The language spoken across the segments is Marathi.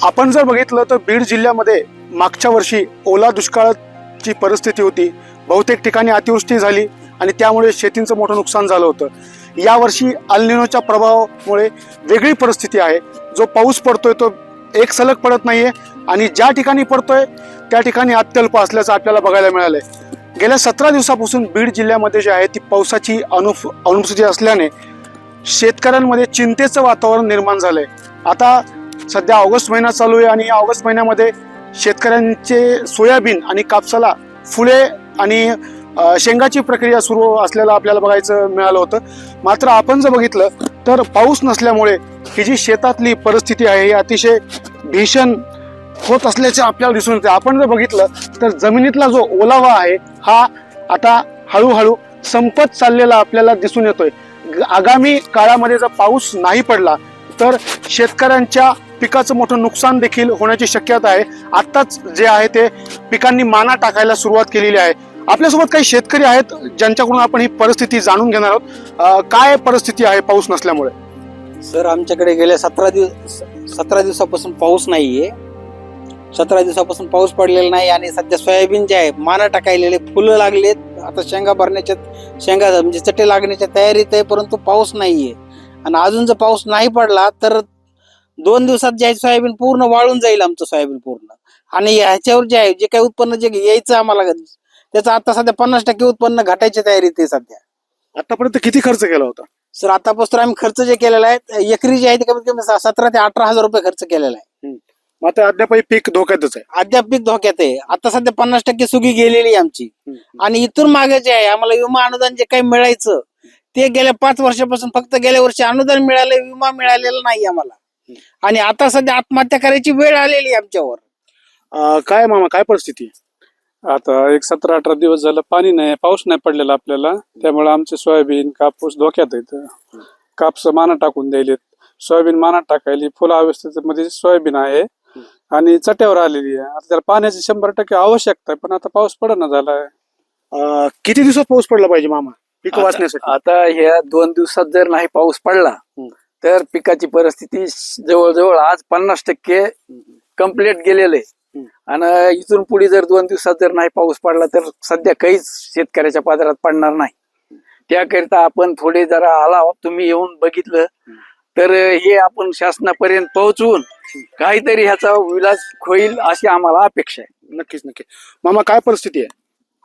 आपण जर बघितलं तर बीड जिल्ह्यामध्ये मागच्या वर्षी ओला दुष्काळाची परिस्थिती होती. बहुतेक ठिकाणी अतिवृष्टी झाली आणि त्यामुळे शेतींचं मोठं नुकसान झालं होतं. यावर्षी अल निनोच्या प्रभावामुळे वेगळी परिस्थिती आहे. जो पाऊस पडतोय तो एक सलग पडत नाहीये आणि ज्या ठिकाणी पडतोय त्या ठिकाणी अत्यल्प असल्याचं आपल्याला बघायला मिळालंय. गेल्या 17 दिवसापासून बीड जिल्ह्यामध्ये जी आहे ती पावसाची अनुपस्थिती असल्याने शेतकऱ्यांमध्ये चिंतेचं वातावरण निर्माण झालंय. आता सध्या ऑगस्ट महिना चालू आहे आणि या ऑगस्ट महिन्यामध्ये शेतकऱ्यांचे सोयाबीन आणि कापसाला फुले आणि शेंगाची प्रक्रिया सुरू असलेलं आपल्याला बघायचं मिळालं होतं. मात्र आपण जर बघितलं तर पाऊस नसल्यामुळे ही जी शेतातली परिस्थिती आहे ही अतिशय भीषण होत असल्याचे आपल्याला दिसून येते. आपण जर बघितलं तर जमिनीतला जो ओलावा आहे हा आता हळूहळू संपत चाललेला आपल्याला दिसून येतोय. आगामी काळामध्ये जर पाऊस नाही पडला तर शेतकऱ्यांच्या पिकाचं मोठं नुकसान देखील होण्याची शक्यता आहे. आत्ताच जे आहे ते पिकांनी माना टाकायला सुरुवात केलेली आहे. आपल्यासोबत काही शेतकरी आहेत ज्यांच्याकडून आपण ही परिस्थिती जाणून घेणार आहोत. काय परिस्थिती आहे पाऊस नसल्यामुळे? सर, आमच्याकडे गेल्या 17 दिवसापासून पाऊस नाहीये. 17 दिवसापासून पाऊस पडलेला नाही आणि सध्या सोयाबीन जे आहे माना टाकायलेले, फुलं लागलेत, आता शेंगा भरण्याच्या म्हणजे चटे लागण्याच्या तयारीत आहे, परंतु पाऊस नाहीये. आणि अजून जर पाऊस नाही पडला तर 2 दिवसात जे आहे सोयाबीन पूर्ण वाळून जाईल आमचं सोयाबीन पूर्ण. आणि ह्याच्यावर जे आहे जे काही उत्पन्न जे यायचं आम्हाला त्याचं आता सध्या 50% उत्पन्न घटायच्या तयारीत आहे सध्या. आतापर्यंत किती खर्च केला होता? सर, आतापासून आम्ही खर्च जे केलेला आहे एकरी जे आहे ते कमीत कमी 17 ते 18 हजार रुपये खर्च केलेला आहे. मात्र अद्याप पीक धोक्यातच आहे. अद्याप पीक धोक्यात आहे. आता सध्या 50% सुगी गेलेली आहे आमची. आणि इथून मागे जे आहे आम्हाला विमा अनुदान जे काही मिळायचं ते गेल्या 5 वर्षापासून फक्त गेल्या वर्षी अनुदान मिळाले, विमा मिळालेला नाही आम्हाला. आणि आता सध्या आत्महत्या करायची वेळ आलेली आहे आमच्यावर. काय मामा, काय परिस्थिती? आता एक 17-18 दिवस झालं पाणी नाही, पाऊस नाही पडलेला आपल्याला. त्यामुळे आमचे सोयाबीन कापूस धोक्यात आहेत. कापूस माना टाकून द्यायलेत, सोयाबीन माना टाकायली, फुला अवस्थेमध्ये सोयाबीन आहे आणि चट्यावर आलेली आहे. आता त्याला पाण्याची 100% आवश्यकता आहे, पण आता पाऊस पडना झालाय. किती दिवसात पाऊस पडला पाहिजे मामा पीक वाचण्यासाठी? आता ह्या 2 दिवसात जर नाही पाऊस पडला तर पिकाची परिस्थिती जवळजवळ आज 50% कम्प्लीट गेलेलं आहे. आणि इथून पुढे जर 2 दिवसात जर नाही पाऊस पडला तर सध्या काहीच शेतकऱ्याच्या पदरात पडणार नाही. त्याकरिता आपण थोडे जरा आला तुम्ही येऊन बघितलं तर हे आपण शासनापर्यंत पोहोचवून काहीतरी ह्याचा विलास होईल अशी आम्हाला अपेक्षा आहे. नक्कीच नक्की. मामा, काय परिस्थिती आहे?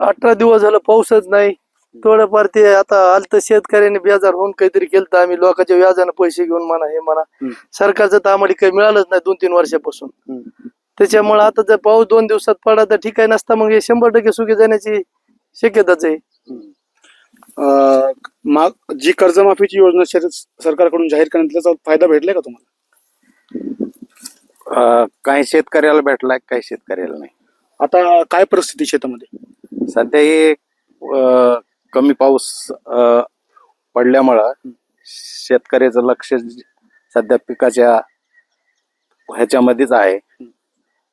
18 दिवस झालं पाऊसच नाही. थोडंफार ते आता आलं तर शेतकऱ्यांनी बेजार होऊन काहीतरी केलं तर आम्ही लोकांच्या व्याजाने पैसे घेऊन म्हणा हे म्हणा. सरकारचं तर आम्हाला काही मिळालंच नाही 2-3 वर्षापासून. त्याच्यामुळे आता जर पाऊस 2 दिवसात पडला तर ठीक आहे, नसता मग हे 100% सुकी जाण्याची शक्यताच आहे. जी कर्जमाफीची योजना सरकारकडून जाहीर करण्यात त्याचा फायदा भेटलाय का तुम्हाला? काही शेतकऱ्याला भेटलाय, काही शेतकऱ्याला नाही. आता काय परिस्थिती शेतामध्ये? सध्या हे कमी पाऊस पडल्यामुळं शेतकऱ्याचं लक्ष सध्या पिकाच्या ह्याच्यामध्येच आहे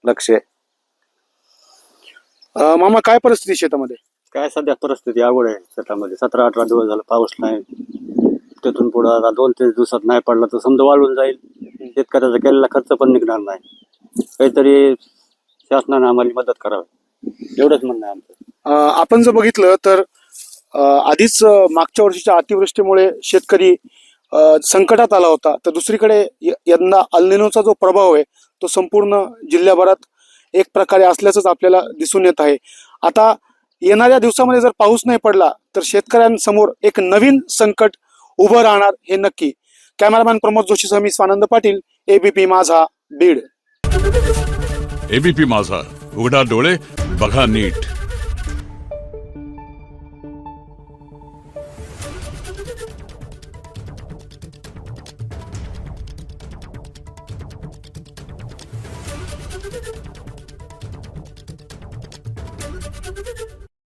लक्ष. मामा, काय परिस्थिती शेतामध्ये? काय सध्या परिस्थिती अवघड आहे शेतामध्ये. 17-18 दिवस झालं पाऊस नाही. तिथून पुढे आता 2-3 दिवसात नाही पडला तर समजा वाळून जाईल. शेतकऱ्याचा केलेला खर्च पण निघणार नाही. काहीतरी शासनाने आम्हाला मदत करावी, एवढंच म्हणणं आहे आमचं. आपण जर बघितलं तर आधीच मागच्या वर्षीच्या अतिवृष्टीमुळे शेतकरी संकटात आला होता. तर दुसरीकडे यंदा अल निनोचा जो प्रभाव आहे तो संपूर्ण जिल्ह्याभरात एक प्रकारे असल्याचंच आपल्याला दिसून येत आहे. आता येणाऱ्या दिवसामध्ये जर पाऊस नाही पडला तर शेतकऱ्यांसमोर एक नवीन संकट उभं राहणार हे नक्की. कॅमेरामॅन प्रमोद जोशीसह मी स्वानंद पाटील, एबीपी माझा, बीड. एबीपी माझा, उघडा डोळे बघा नीट. Thank you.